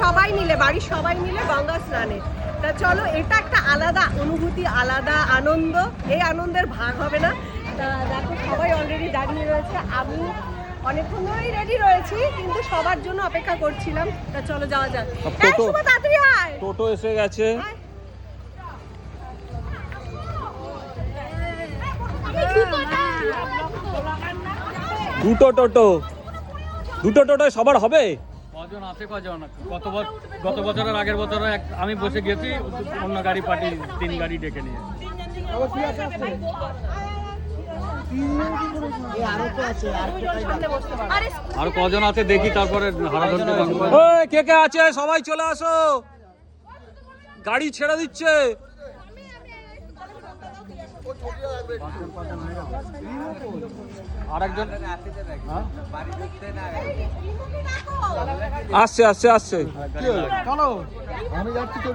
বাড়ির সবাই মিলে গঙ্গা স্নানে। তা চলো, এটা একটা আলাদা অনুভূতি, আলাদা আনন্দ। এই আনন্দের ভাগ হবে না। তা দেখো সবাই অলরেডি দাঁড়িয়ে রয়েছে, আমি অনেকক্ষণ ধরেই রেডি রয়েছি, কিন্তু সবার জন্য অপেক্ষা করছিলাম। তা চলো যাওয়া যাক। তাড়াতাড়ি আয়, টোটো এসে গেছে। দুটো টোটো সবার হবে? কজন আছে কজন? গত বছরের আগের বছরে আমি বসে গেছি, অন্য গাড়ি পার্টি 3 গাড়ি ডেকে নিয়ে। আর কজন আছে দেখি, তারপরে কে কে আছে সবাই চলে আসো, গাড়ি ছেড়ে দিচ্ছে। আরেকজন আসছে। চলো আমি যাচ্ছি তো।